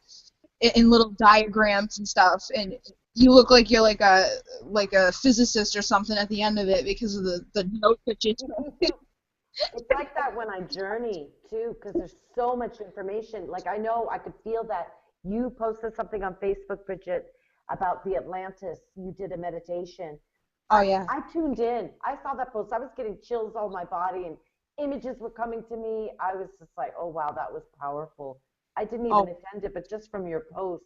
in little diagrams and stuff. And you look like you're like a physicist or something at the end of it because of the note that you took. It's like that when I journey too, because there's so much information. Like I know I could feel that you posted something on Facebook, Bridget, about the Atlantis. You did a meditation. Oh yeah. I tuned in. I saw that post. I was getting chills all my body and images were coming to me. I was just like, oh wow, that was powerful. I didn't even Oh, attend it, but just from your post,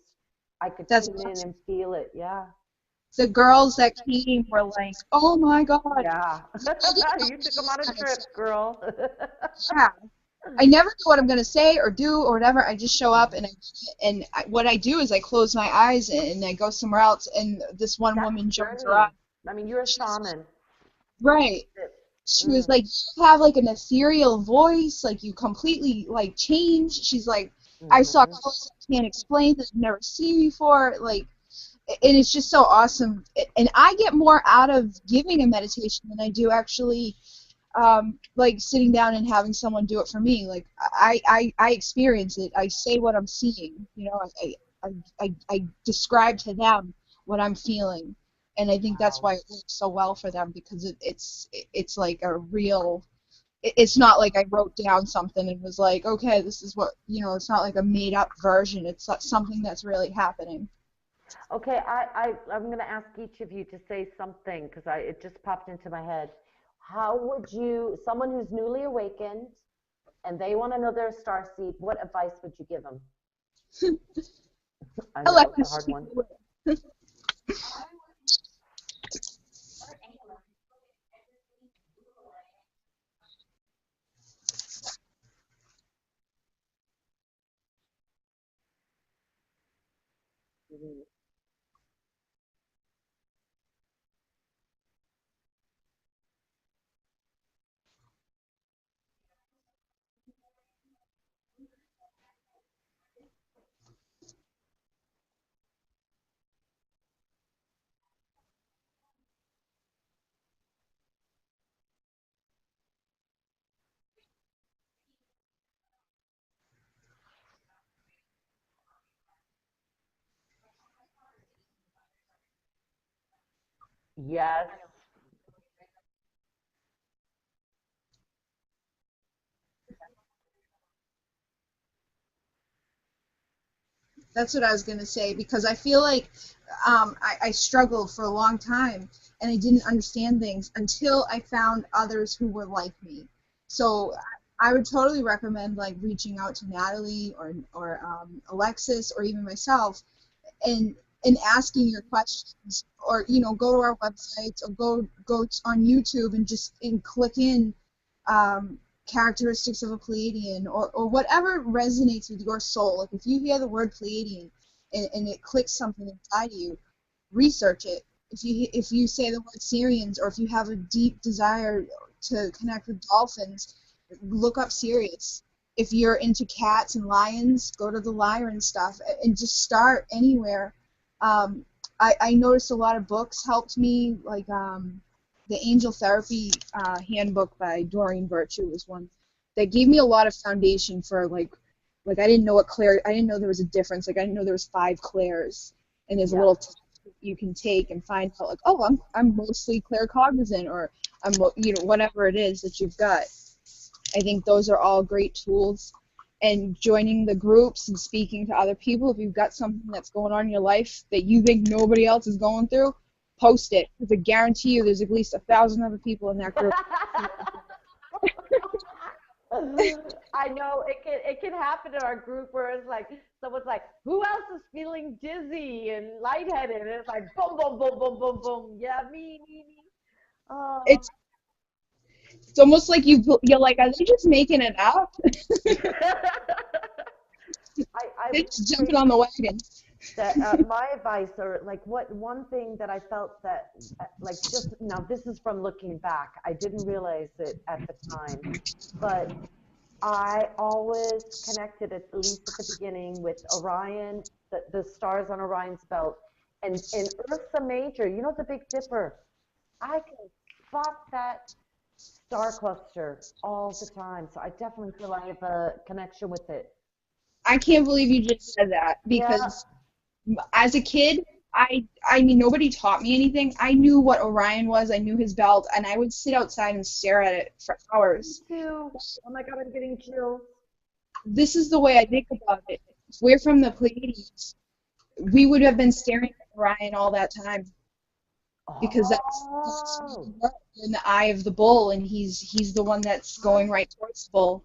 I could that's tune in awesome. and feel it. Yeah. the girls that came were like, oh my God. Yeah. You took them on a trip, girl. Yeah. I never know what I'm going to say or do or whatever. I just show up what I do is I close my eyes and I go somewhere else. And this one That's woman jumps journey. around. I mean, you're a shaman. Right. She was like, you have like an ethereal voice, like you completely like changed. She's like, I saw colors I can't explain that I've never seen before. Like, and it's just so awesome. And I get more out of giving a meditation than I do actually like sitting down and having someone do it for me. Like I experience it. I say what I'm seeing. You know, I describe to them what I'm feeling, and I think that's why it works so well for them because it's like a real. It's not like I wrote down something and was like, okay, this is what you know. It's not like a made up version. It's something that's really happening. Okay, I'm going to ask each of you to say something because it just popped into my head. How would you, someone who's newly awakened and they want to know their star seed, what advice would you give them? I know it's a hard one. Yes. That's what I was going to say because I feel like I struggled for a long time and I didn't understand things until I found others who were like me. So I would totally recommend like reaching out to Natalie or Alexis or even myself and asking your questions or you know go to our websites or go on YouTube and just click in um, characteristics of a Pleiadian or whatever resonates with your soul. Like if you hear the word Pleiadian and it clicks something inside of you, research it. If you say the word Syrians or if you have a deep desire to connect with dolphins, look up Sirius. If you're into cats and lions, go to the lyre and stuff and just start anywhere. I noticed a lot of books helped me, like the Angel Therapy Handbook by Doreen Virtue was one that gave me a lot of foundation for like I didn't know what clair I didn't know there was a difference. Like I didn't know there was 5 clairs, and there's a little test you can take and find out like oh I'm mostly claircognizant or I'm you know whatever it is that you've got. I think those are all great tools. And joining the groups and speaking to other people, if you've got something that's going on in your life that you think nobody else is going through, post it. Because I guarantee you there's at least 1,000 other people in that group. I know it can happen in our group where it's like someone's like, who else is feeling dizzy and lightheaded? And it's like boom, boom, boom, boom, boom, boom. Yeah, me. Oh. It's almost like you're like, are they just making it up? They're just jumping on the wagon. That my advice or like one thing that I felt that like just now this is from looking back. I didn't realize it at the time, but I always connected at least at the beginning with Orion, the stars on Orion's belt, and Ursa Major. You know the Big Dipper. I can spot that star cluster all the time, so I definitely feel I have a connection with it. I can't believe you just said that Yeah, because as a kid, I mean nobody taught me anything. I knew what Orion was, I knew his belt, and I would sit outside and stare at it for hours. me too. Oh my God, I'm getting chills. This is the way I think about it. If we're from the Pleiades, we would have been staring at Orion all that time because that's Oh, in the eye of the bull, and he's the one that's going right towards the bull.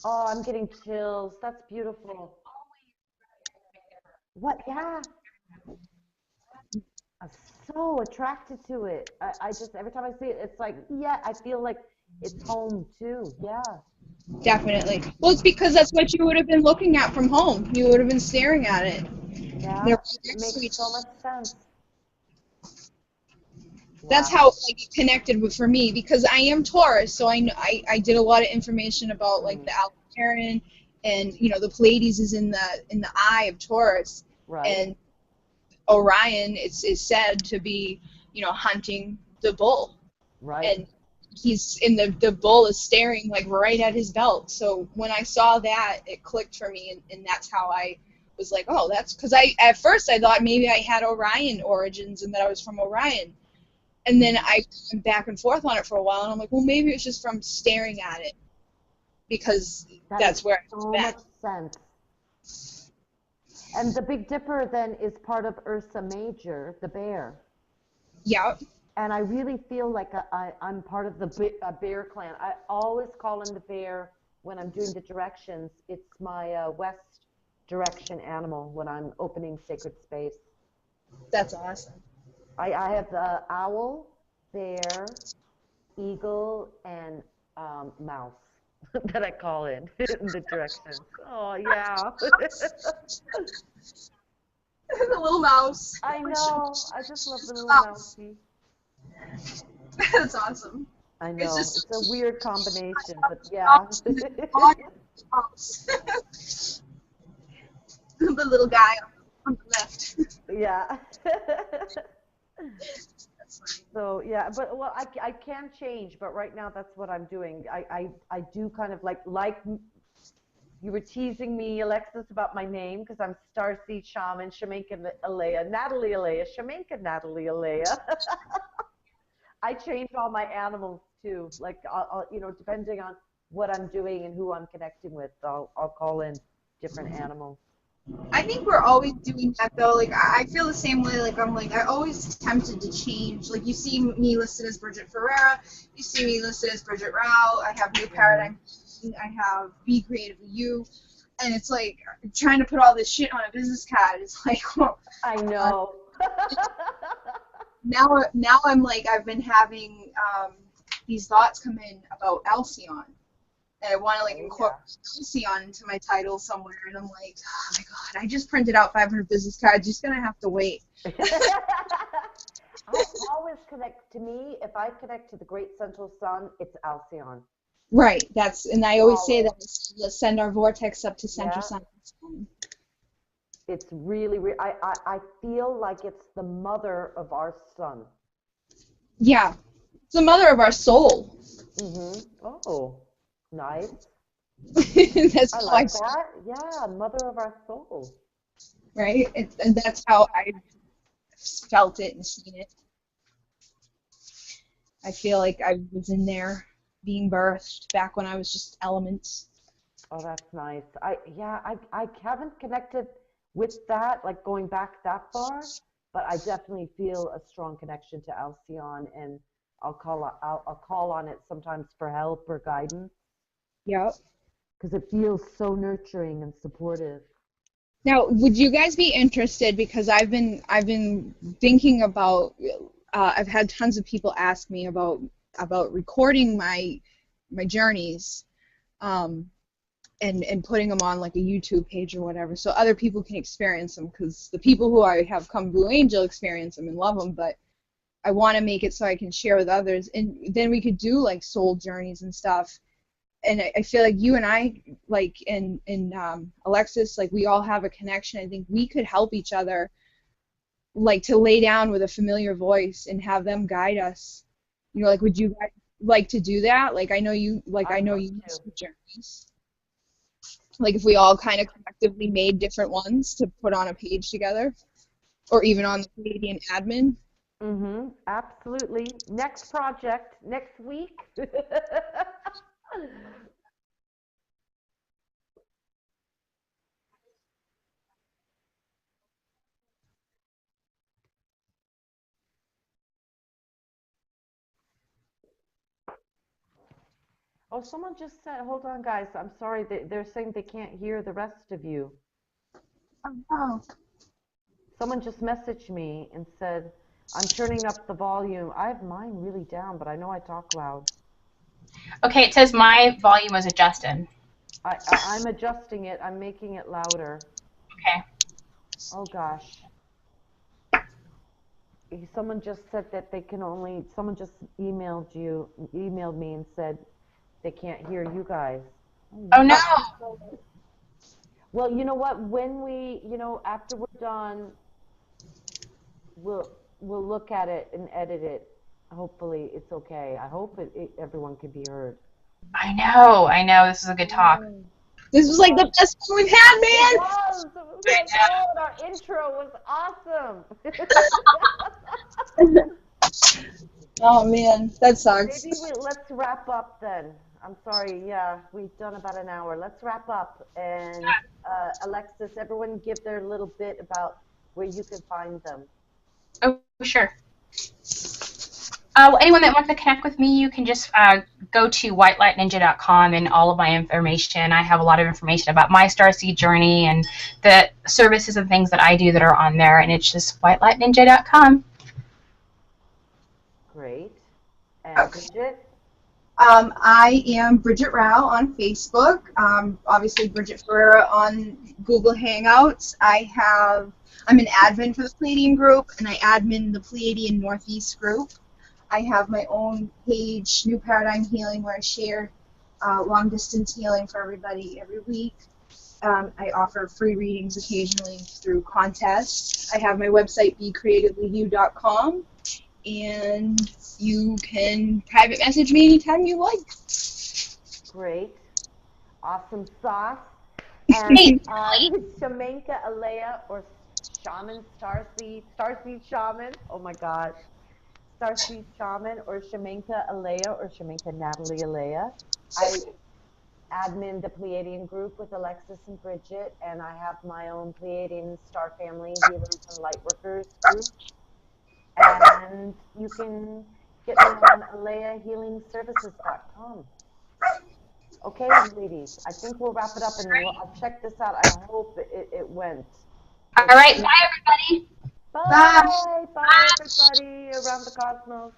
oh, I'm getting chills. That's beautiful. What? Yeah. I'm so attracted to it. I just, every time I see it, it's like, yeah, I feel like it's home too. Yeah, Definitely. Well, it's because that's what you would have been looking at from home. You would have been staring at it. They're yeah, right it next to makes each so other. much sense. That's Wow. how like it connected with for me because I am Taurus, so I did a lot of information about like Mm, the Altair and the Pleiades is in the eye of Taurus, right, and Orion is said to be hunting the bull, right. and he's in the bull is staring like right at his belt. So when I saw that, it clicked for me, and that's how I was like, oh, that's because I at first I thought maybe I had Orion origins and that I was from Orion. And then Hmm. I went back and forth on it for a while, and I'm like, well, maybe it's just from staring at it because That that's makes where it's so been. much sense. And the Big Dipper then is part of Ursa Major, the bear. Yeah, And I really feel like I'm part of the bear clan. I always call in the bear when I'm doing the directions. It's my west direction animal when I'm opening sacred space. that's awesome. I have the owl, bear, eagle, and mouse that I call in in the directions. Oh, yeah. The little mouse. I know. I just love the little Mouse. mousey. That's awesome. I It's know. just It's a weird combination, but yeah. mouse on mouse. The little guy on the left. Yeah. That's funny. So yeah, but well, I can change, but right now that's what I'm doing. I do kind of like you were teasing me, Alexis, about my name because I'm Starseed Shaman, Shamanka Alaya, Natalie Alaya, Shamanka Natalie Alaya. I change all my animals too, like depending on what I'm doing and who I'm connecting with, I'll call in different animals. I think we're always doing that though. Like I feel the same way. Like I'm like I always tempted to change. Like you see me listed as Bridget Ferreira, you see me listed as Bridget Rao. I have New Hmm. Paradigm. I have Be Creative You, and it's like trying to put all this shit on a business card. It's like well, I uh, know. now I'm like I've been having these thoughts come in about Alcyon. And I want to like Oh yeah. incorporate Alcyon into my title somewhere, and I'm like, oh my god, I just printed out 500 business cards. You're just gonna have to wait. I always connect to me. If I connect to the great central sun, it's Alcyon. Right. And I always say Always. that let's send our vortex up to center Yeah. sun. It's really, I feel like it's the mother of our sun. Yeah, it's the mother of our soul. Mm-hmm. Oh, nice. That's I how I like that. Yeah, mother of our soul. right, and that's how I felt it and seen it. I feel like I was in there being birthed back when I was just elements. Oh, that's nice. I haven't connected with that, like going back that far, but I definitely feel a strong connection to Alcyon, and I'll call on it sometimes for help or guidance Yep. because it feels so nurturing and supportive. Now, would you guys be interested? Because I've been thinking about. I've had tons of people ask me about recording my journeys, um, and putting them on like a YouTube page or whatever, so other people can experience them. Because the people who I have come Blue Angel experience them and love them, but I want to make it so I can share with others, and then we could do like soul journeys and stuff. And I feel like you and I, like, and Alexis, like, we all have a connection. I think we could help each other, like, to lay down with a familiar voice and have them guide us. Like, would you guys like to do that? Like, I I'd know love you have to. some journeys. Like, if we all kind of collectively made different ones to put on a page together, or even on the Canadian admin. Mm-hmm. Absolutely. Next project next week. Oh, someone just said, hold on, guys. I'm sorry. They're saying they can't hear the rest of you. Oh, wow. Someone just messaged me and said, I'm turning up the volume. I have mine really down, but I know I talk loud. Okay, it says my volume was adjusted. I'm adjusting it. I'm making it louder. Okay. Oh gosh. Someone just said that they can only, someone just emailed me and said they can't hear you guys. Oh no. Well, you know what? When we, after we're done, we'll look at it and edit it. Hopefully it's okay. I hope everyone can be heard. I know. This is a good talk. This was like the best one we've had, man. It was like, oh, and our intro was awesome. Oh man, that sucks. Maybe let's wrap up then. I'm sorry, yeah, we've done about an hour. Let's wrap up. And Alexis, everyone give their little bit about where you can find them. Oh, sure. Anyone that wants to connect with me, you can just go to whitelightninja.com and all of my information. I have a lot of information about my Starseed journey and the services and things that I do that are on there, and it's just whitelightninja.com. Great. And Bridget? I am Bridget Rao on Facebook. Obviously Bridget Ferreira on Google Hangouts. I'm an admin for the Pleiadian group, and I admin the Pleiadian Northeast group. I have my own page, New Paradigm Healing, where I share long-distance healing for everybody every week. I offer free readings occasionally through contests. I have my website, becreativelyou.com, and you can private message me anytime you like. Great. Awesome sauce. And Shamanka, Alaya, or Shaman, Starseed Shaman. Oh my God. Starseed Shaman, or Shamanka Alaya, or Shamanka Natalie Alaya. I admin the Pleiadian group with Alexis and Bridget, and I have my own Pleiadian Star Family Healers and Lightworkers group. And you can get me on alayahealingservices.com. Okay, ladies, I think we'll wrap it up, and I'll check this out. I hope it went. All right, bye everybody. Bye, everybody around the cosmos.